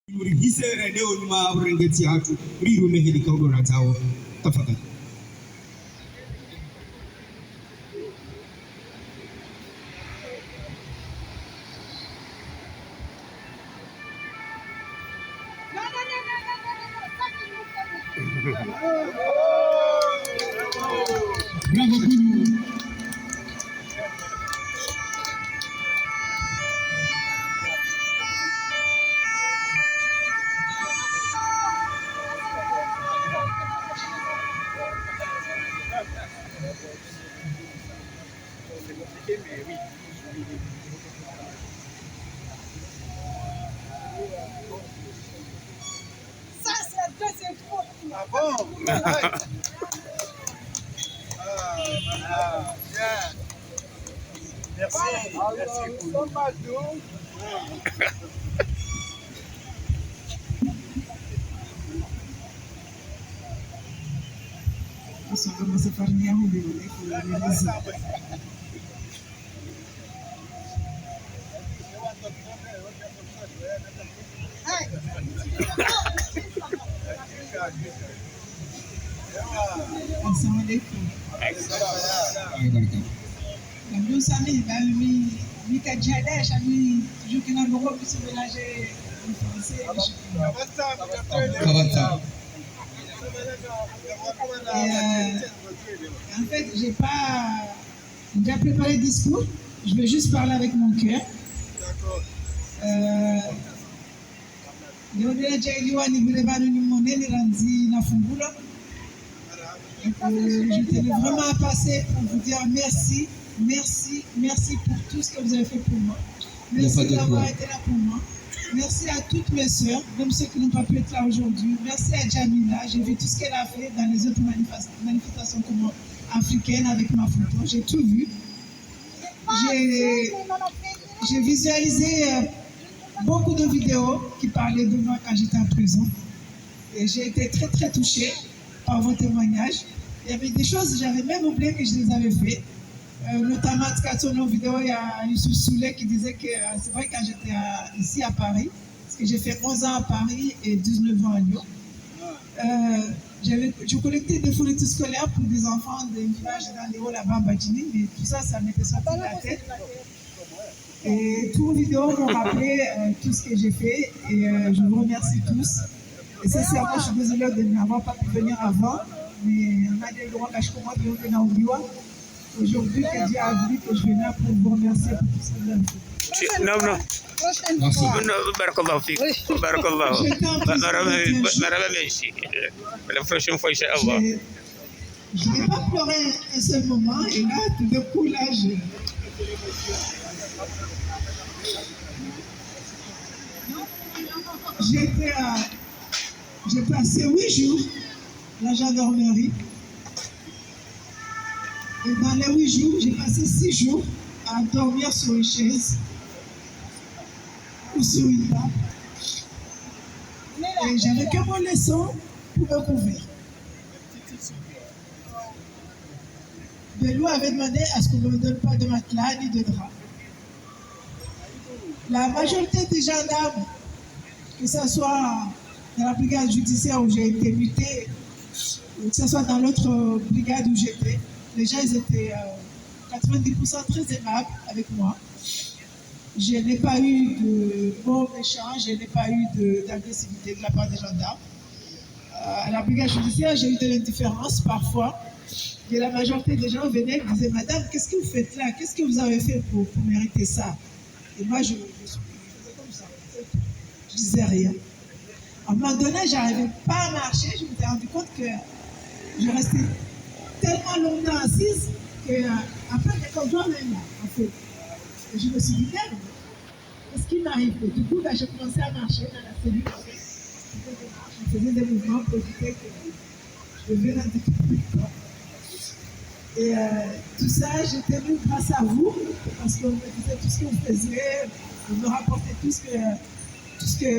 Hisera leo nyuma urengeti hatu riru mehedi kaudora tao tafadhali. Bravo Guru. Ça, c'est trop. Ah bon? Merci. En fait, j'ai pas déjà préparé le discours. Je vais juste parler avec mon cœur. Je tenais vraiment à passer pour vous dire merci, merci, merci pour tout ce que vous avez fait pour moi. Merci d'avoir été là pour moi. Merci à toutes mes sœurs, même ceux qui n'ont pas pu être là aujourd'hui. Merci à Jamila. J'ai vu tout ce qu'elle a fait dans les autres manifestations africaines avec ma photo. J'ai tout vu. J'ai visualisé beaucoup de vidéos qui parlaient de moi quand j'étais en prison. Et j'ai été très très touchée par vos témoignages. Il y avait des choses, j'avais même oublié que je les avais fait. Notamment, quand sur nos vidéos, il y a Youssou Souley qui disait que c'est vrai quand j'étais ici à Paris, parce que j'ai fait 11 ans à Paris et 19 ans à Lyon. Je collectais des fournitures scolaires pour des enfants des villages dans les hauts là-bas, Badjini, mais tout ça, ça m'était sorti de la tête. Et tous les vidéos m'ont rappelé tout ce que j'ai fait et je vous remercie tous. Et sincèrement, je suis désolée de n'avoir pas pu venir avant, mais on a des droits de venir aujourd'hui que Dieu a voulu que je vienne là pour vous remercier pour tout ce que vous avez fait. Non, non. Merci. Barakallahu fik. Barakallahu. La prochaine fois, Inch'Allah. Je n'ai pas pleuré un seul moment et là, tout d'un coup, là, j'ai passé 8 jours à la gendarmerie. Et dans les 8 jours, j'ai passé 6 jours à dormir sur une chaise ou sur une table. Et j'avais que mon leçon pour me couvrir. Belou avait demandé à ce qu'on ne me donne pas de matelas ni de drap. La majorité des gendarmes, que ce soit dans la brigade judiciaire où j'ai été mutée, ou que ce soit dans l'autre brigade où j'étais, les gens ils étaient 90% très aimables avec moi. Je n'ai pas eu de mots méchants, je n'ai pas eu d'agressivité de la part des gendarmes. À la brigade judiciaire, j'ai eu de l'indifférence parfois. Et la majorité des gens venaient et me disaient, Madame, qu'est-ce que vous faites là? Qu'est-ce que vous avez fait pour mériter ça? Et moi, je faisais comme ça. Je disais rien. À un moment donné, je n'arrivais pas à marcher. Je me suis rendu compte que je restais tellement longtemps assise qu'après, quand je même, en fait, et je me suis dit, merde, qu'est-ce qui m'arrive? Du coup, j'ai commencé à marcher dans la cellule. Je faisais des mouvements pour éviter que je devienne un petit peu plus fort. Et tout ça, j'ai tenu grâce à vous, parce qu'on me disait tout ce que vous faisiez, on me rapportait tout ce que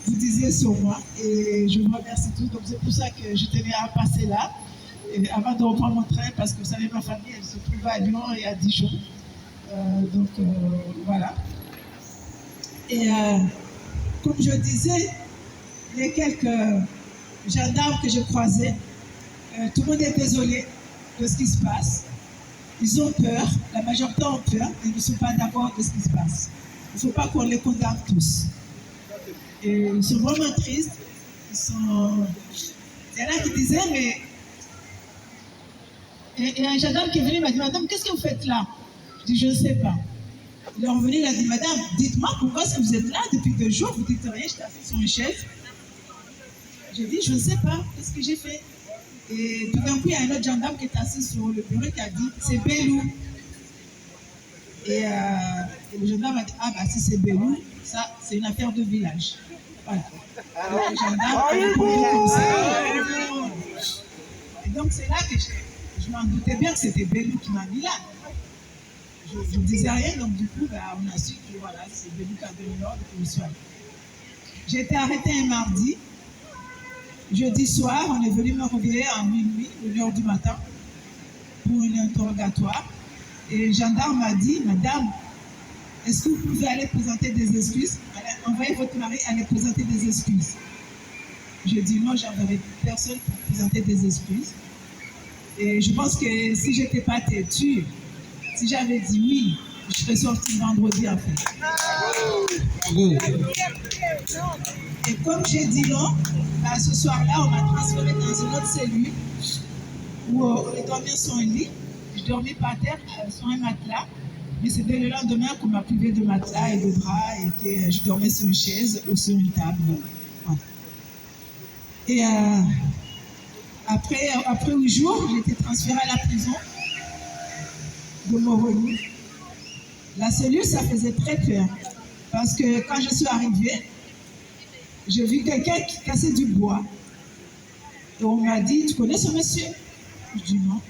vous disiez sur moi. Et je vous remercie tous. Donc c'est pour ça que je tenais à passer là, et avant de reprendre mon train, parce que vous savez, ma famille, elle se trouve à Lyon et à Dijon. Voilà. Et comme je disais, les quelques gendarmes que je croisais, tout le monde est désolé de ce qui se passe. Ils ont peur, la majorité ont peur, et ils ne sont pas d'accord de ce qui se passe. Il ne faut pas qu'on les condamne tous. Et ils sont vraiment tristes. Il y en a qui disaient, mais... Et un gendarme qui est venu m'a dit, madame, qu'est-ce que vous faites là? Je dis, je ne sais pas. Il est revenu, il a dit, madame, dites-moi pourquoi est-ce que vous êtes là depuis 2 jours, vous dites rien, j'étais assis sur une chaise. J'ai dit, je ne sais pas, qu'est-ce que j'ai fait? Et tout d'un coup, il y a un autre gendarme qui est assis sur le bureau qui a dit, c'est Belou. Et le gendarme a dit, ah bah si c'est Belou, ça c'est une affaire de village. Voilà. Alors, le gendarme a répondu comme ça. Et donc c'est là que je m'en doutais bien que c'était Belou qui m'a mis là. Je ne disais rien, donc du coup, bah, on a su que voilà, c'est Belou qui a donné l'ordre pour le soir. J'ai été arrêtée un mardi. Jeudi soir, on est venu me réveiller à minuit, 1h du matin, pour un interrogatoire. Et le gendarme m'a dit, madame, est-ce que vous pouvez aller présenter des excuses? Envoyez votre mari aller présenter des excuses. Je dis non, j'enverrai personne pour présenter des excuses. Et je pense que si je n'étais pas têtue, si j'avais dit oui, je serais sortie vendredi en fait. Et comme j'ai dit non, bah, ce soir-là, on m'a transféré dans une autre cellule où on est dormi sur un lit. Je dormais par terre sur un matelas. Mais c'était le lendemain qu'on m'a privé de matelas et de draps et que je dormais sur une chaise ou sur une table. Voilà. Et après 8 jours, j'ai été transférée à la prison de Moroni. La cellule, ça faisait très peur. Parce que quand je suis arrivée, j'ai vu quelqu'un qui cassait du bois. Et on m'a dit, tu connais ce monsieur? Je dis non.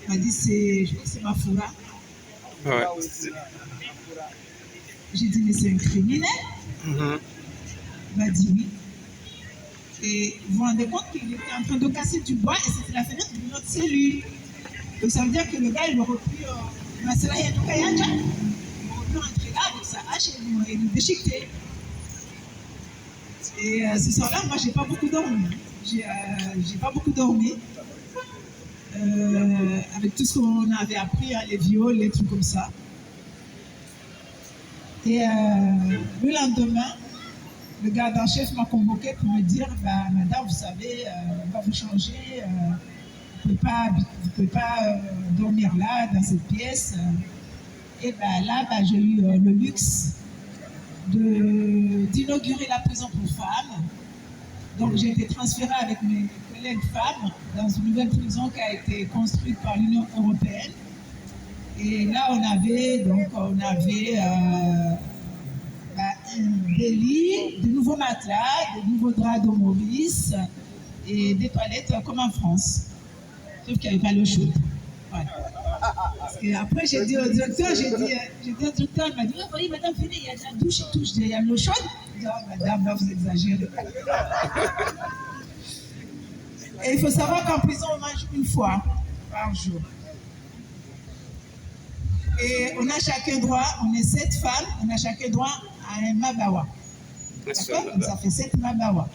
Il m'a dit, je crois que c'est Mafoura. Ouais. J'ai dit, mais c'est un criminel? Il m'a dit oui. Et vous vous rendez compte qu'il était en train de casser du bois et c'était la fenêtre de notre cellule. Donc ça veut dire que le gars, il aurait pu rentrer là avec sa hache et nous déchiqueter. Et ce soir-là, moi, j'ai pas beaucoup dormi. J'ai pas beaucoup dormi. Avec tout ce qu'on avait appris, hein, les viols, les trucs comme ça. Et le lendemain, le gardien en chef m'a convoqué pour me dire, bah, madame, vous savez, on va vous changer, vous ne pouvez pas dormir là, dans cette pièce. Et bah, là, bah, j'ai eu le luxe d'inaugurer la prison pour femmes. Donc j'ai été transférée avec mes collègues femmes dans une nouvelle prison qui a été construite par l'Union européenne. Et là, on avait des lits, de nouveaux matelas, de nouveaux draps de Maurice et des toilettes comme en France. Sauf qu'il n'y avait pas l'eau chaude. Voilà. Parce que après, j'ai dit au directeur, il m'a dit, oui, madame, venez, il y a de la douche et tout. Je dis, il y a de l'eau chaude? Je dis, oh, madame, là, vous exagérez. Et il faut savoir qu'en prison, on mange une fois par jour. Et on a chacun droit, on est 7 femmes, on a chacun droit à un mabawa. D'accord? Donc ça fait 7 mabawa.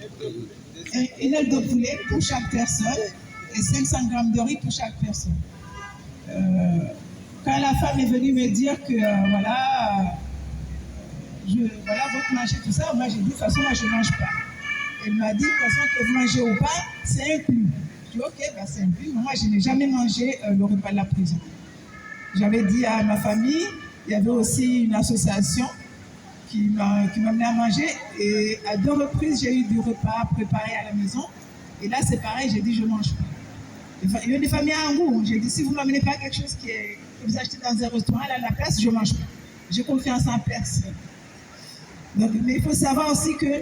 Une aile de poulet pour chaque personne et 500 grammes de riz pour chaque personne. Quand la femme est venue me dire que voilà, votre manger, tout ça, moi j'ai dit, de toute façon, moi je ne mange pas. Elle m'a dit, de toute façon, que vous mangez ou pas, c'est inclus. Je dis, ok, bah, c'est inclus, mais moi je n'ai jamais mangé le repas de la prison. J'avais dit à ma famille, il y avait aussi une association qui m'amenait à manger et à 2 reprises, j'ai eu du repas préparé à la maison. Et là, c'est pareil, j'ai dit, je ne mange pas. Il y a des familles à Angou. J'ai dit, si vous ne m'amenez pas quelque chose que vous achetez dans un restaurant, à la place, je ne mange pas. J'ai confiance en personne. Donc, mais il faut savoir aussi que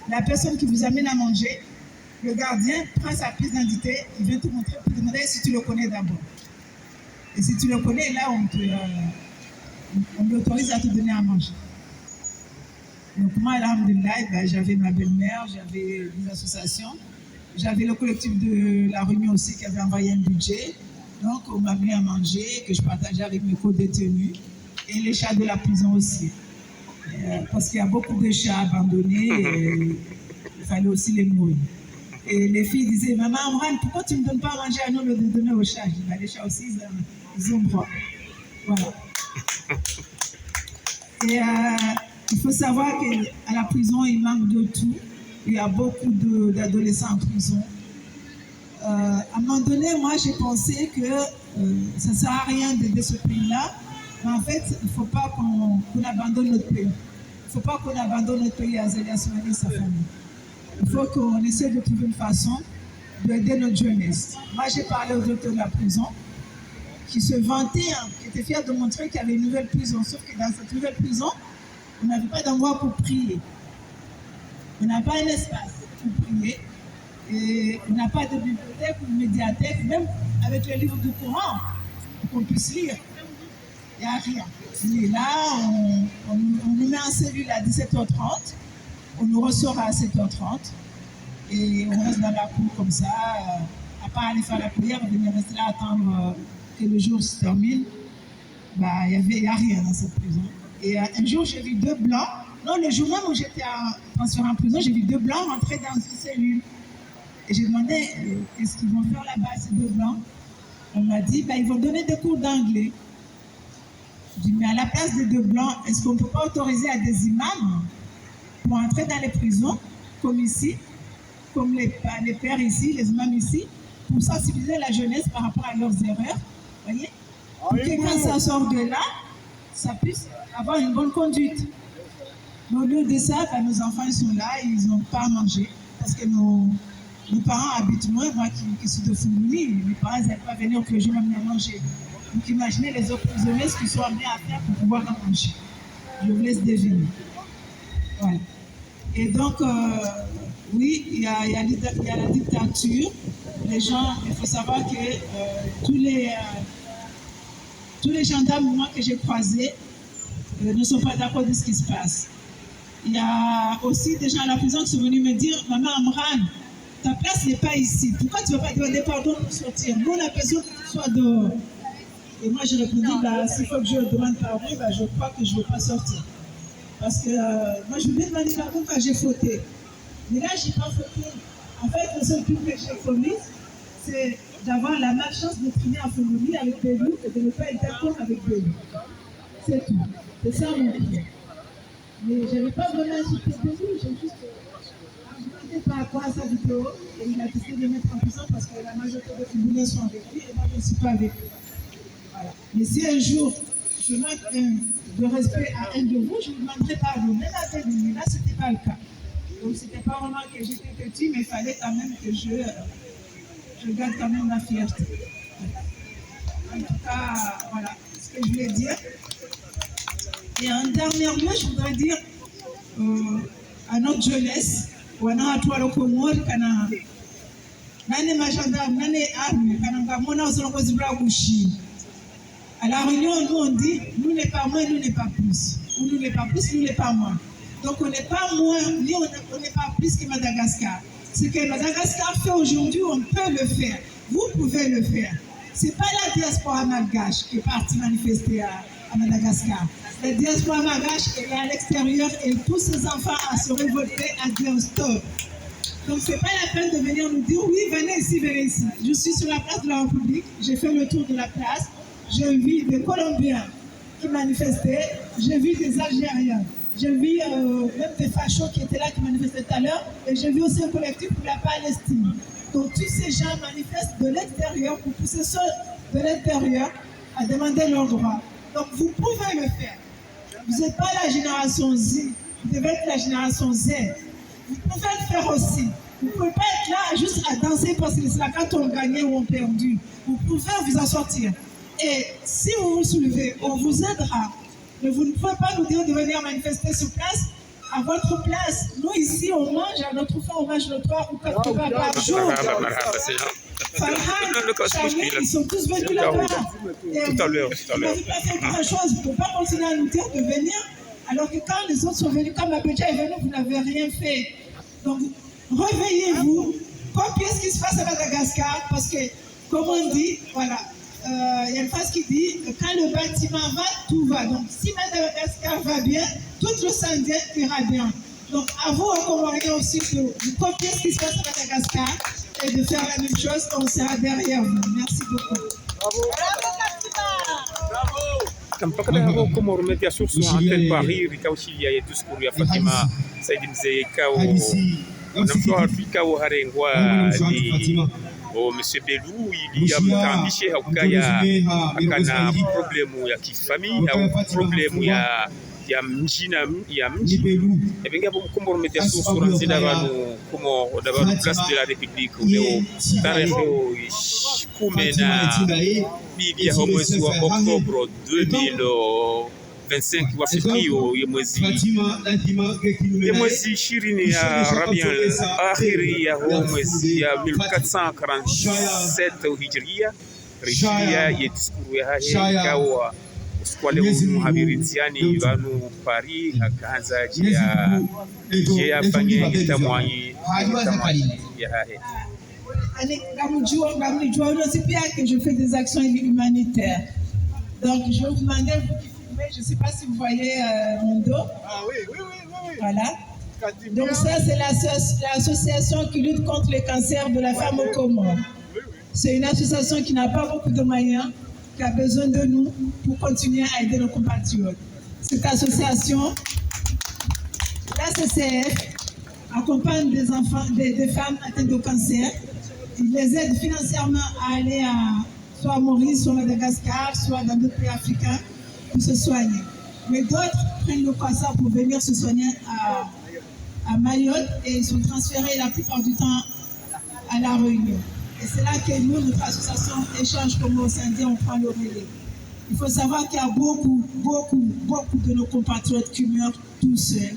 la personne qui vous amène à manger, le gardien prend sa pièce d'identité, il vient te montrer pour te demander si tu le connais d'abord. Et si tu le connais, là, on t'autorise à te donner à manger. Donc moi, alhamdoulilah, ben, j'avais ma belle-mère, j'avais des associations. J'avais le collectif de la Réunion aussi qui avait envoyé un budget. Donc, on m'a mis à manger, que je partageais avec mes co-détenus. Et les chats de la prison aussi. Parce qu'il y a beaucoup de chats abandonnés. Et il fallait aussi les nourrir. Et les filles disaient, maman Amran, pourquoi tu ne me donnes pas à manger à nous le de donner aux chats? Je dis, bah, les chats aussi, ils ont droit. Voilà. Et il faut savoir qu'à la prison, il manque de tout. Il y a beaucoup d'adolescents en prison. À un moment donné, moi, j'ai pensé que ça ne sert à rien d'aider ce pays-là. Mais en fait, il ne faut pas qu'on abandonne notre pays. Il ne faut pas qu'on abandonne notre pays à Zélia Soumani et sa famille. Il faut qu'on essaie de trouver une façon d'aider notre jeunesse. Moi, j'ai parlé au directeur de la prison qui se vantait, qui était fier de montrer qu'il y avait une nouvelle prison. Sauf que dans cette nouvelle prison, on n'avait pas d'endroit pour prier. On n'a pas un espace pour prier. Et on n'a pas de bibliothèque ou de médiathèque, même avec le livre du Coran, pour qu'on puisse lire. Il n'y a rien. Et là, on nous met en cellule à 17h30, on nous ressort à 7h30, et on reste dans la cour comme ça, à part aller faire la prière, on venir rester là, attendre que le jour se termine. Bah, il n'y a rien dans cette prison. Et un jour, j'ai vu 2 blancs. Non, le jour même où j'étais transférée en prison, j'ai vu 2 blancs rentrer dans une cellule. Et j'ai demandé qu'est-ce qu'ils vont faire là-bas, ces 2 blancs. On m'a dit, bah, ils vont donner des cours d'anglais. Je dis, mais à la place des 2 blancs, est-ce qu'on ne peut pas autoriser à des imams pour entrer dans les prisons, comme ici, comme les pères ici, les imams ici, pour sensibiliser la jeunesse par rapport à leurs erreurs, voyez, pour que quand ça sort de là, ça puisse avoir une bonne conduite. Mais au lieu de ça, bah, nos enfants ils sont là, ils n'ont pas à manger, parce que nos parents habitent loin, moi qui suis de Foumouni, mes parents n'allaient pas venir que je m'amène à manger. Donc imaginez les autres prisonniers ce qu'ils sont amenés à faire pour pouvoir en manger. Je vous laisse deviner. Voilà. Et donc, oui, il y a la dictature. Les gens, il faut savoir que tous les gendarmes, moi, que j'ai croisés, ne sont pas d'accord de ce qui se passe. Il y a aussi des gens à la prison qui sont venus me dire, maman Amran, ta place n'est pas ici. Pourquoi tu ne veux pas demander pardon pour sortir? Nous, on a besoin que tu sois dehors. Et moi, j'ai répondu, bah, s'il faut que je demande pardon, bah, je crois que je ne veux pas sortir. Parce que moi, je voulais demander pardon quand j'ai fauté. Mais là, je n'ai pas fauté. En fait, le seul truc que j'ai commis, c'est d'avoir la malchance de traîner en Fongolie avec des loups et de ne pas être d'accord avec des loups. C'est tout. C'est ça mon problème. Mais je n'avais pas vraiment insulté des loups, j'ai juste argumenté par rapport à sa vidéo et il a décidé de me mettre en prison parce que la majorité des Fongolis sont avec lui et moi, je ne suis pas avec lui. Voilà. Mais si un jour, je manque de respect à un de vous, je vous demanderai pardon. Même avec lui, mais là, ce n'était pas le cas. Donc, ce n'était pas vraiment que j'étais petit, mais il fallait quand même que je garde quand même ma fierté. En tout cas, voilà ce que je voulais dire. Et en dernier lieu, je voudrais dire à notre jeunesse, wana watu walokomori kana nane magendarme, nane arme, kana ngamona uzongozi bla kushi. À la réunion, nous on dit, nous n'est pas moins, nous n'est pas plus. Ou nous n'est pas plus, nous n'est pas moins. Donc on n'est pas moins, ni on n'est pas plus que Madagascar. Ce que Madagascar fait aujourd'hui, on peut le faire. Vous pouvez le faire. Ce n'est pas la diaspora malgache qui est partie manifester à Madagascar. La diaspora malgache est à l'extérieur et tous ces enfants à se révolter, à dire stop. Donc ce n'est pas la peine de venir nous dire oui, venez ici, venez ici. Je suis sur la place de la République, j'ai fait le tour de la place, j'ai vu des Colombiens qui manifestaient, j'ai vu des Algériens, j'ai vu même des fachos qui étaient là qui manifestaient tout à l'heure, et j'ai vu aussi un collectif pour la Palestine. Donc tous ces gens manifestent de l'extérieur pour pousser ceux de l'intérieur à demander leurs droits. Donc vous pouvez le faire. Vous n'êtes pas la génération Z, vous devez être la génération Z. Vous pouvez le faire aussi. Vous ne pouvez pas être là juste à danser parce que c'est là quand on gagnait ou on perdu. Vous pouvez vous en sortir. Et si vous vous soulevez, on vous aidera. Mais vous ne pouvez pas nous dire de venir manifester sur place. À votre place, nous ici, on mange, à notre faim, on mange le 3 ou 4 repas par jour. Farhan, Chamé, ils sont tous venus là-bas. Tout à l'heure. Vous n'avez pas fait grand-chose. Vous ne pouvez pas continuer à nous dire de venir, alors que quand les autres sont venus, quand Mabedja est venu, vous n'avez rien fait. Donc, réveillez-vous, copiez ce qui se passe à Madagascar, parce que, comme on dit, voilà, il y a une phrase qui dit quand le bâtiment va, tout va. Donc, si Madagascar va bien, tout le Sandien ira bien. Donc, à vous, Comoriens aussi, de copier ce qui se passe à Madagascar et de faire la même chose. On sera derrière vous. Merci beaucoup. Kampaka da ho Komoro Media Source antenne Paris rikaushia yetu skuru ya Fatima Saidi Mzee Kao namtoa Afrika wa harengwa di o Monsieur Belou ili yamtambishe haukaya akana problemu ya kifamili au problemu ya mjina ya mji ebenga bo Komoro Media Source ranzida banu como da banu place de la République leo tarehe 10 bibi ya mwezi wa Oktoba 2025 wa fikio ya mwezi 20 ya Rabiul akhiri ya mwezi ya 1447 hijria ya diskuru ya hahe kawa skwale muhabiritiani banu Paris akaanza ya fanye kitamwanyi ya hahe. Que je fais des actions humanitaires. Donc, je vais vous demander, vous qui filmez, je ne sais pas si vous voyez mon dos. Ah oui. Voilà. Donc, ça, c'est l'association qui lutte contre le cancer de la femme au Comores. C'est une association qui n'a pas beaucoup de moyens, qui a besoin de nous pour continuer à aider nos compatriotes. Cette association, la CCF, accompagne des enfants, des femmes atteintes de cancer. Il les aide financièrement à aller soit à Maurice, soit à Madagascar, soit dans d'autres pays africains pour se soigner. Mais d'autres prennent le passage pour venir se soigner à Mayotte et ils sont transférés la plupart du temps à La Réunion. Et c'est là que nous, notre association Échange Comoro-Indien, on prend le relais. Il faut savoir qu'il y a beaucoup de nos compatriotes qui meurent tout seuls.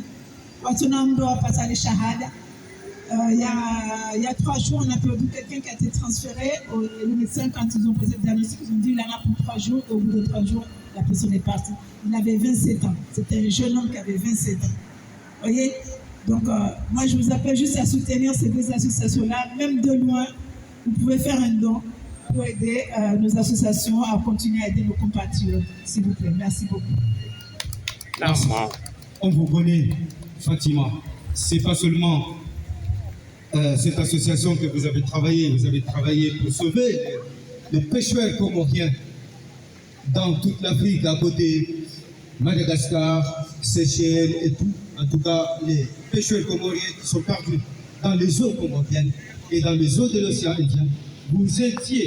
Watunamdo a passé les shahada. Il y a 3 jours, on a perdu quelqu'un qui a été transféré. Les médecins, quand ils ont posé le diagnostic, ils ont dit qu'il en a pour 3 jours. Et au bout de 3 jours, la personne est partie. Il avait 27 ans. C'était un jeune homme qui avait 27 ans. Vous voyez? Donc, moi, je vous appelle juste à soutenir ces deux associations-là. Même de loin, vous pouvez faire un don pour aider nos associations à continuer à aider nos compatriotes. S'il vous plaît. Merci beaucoup. Merci. On vous connaît, Fatima. C'est pas seulement cette association que vous avez travaillé pour sauver les pêcheurs comoriens dans toute l'Afrique, à côté Madagascar, Seychelles et tout. En tout cas, les pêcheurs comoriens qui sont perdus dans les eaux comoriennes et dans les eaux de l'océan Indien. Vous étiez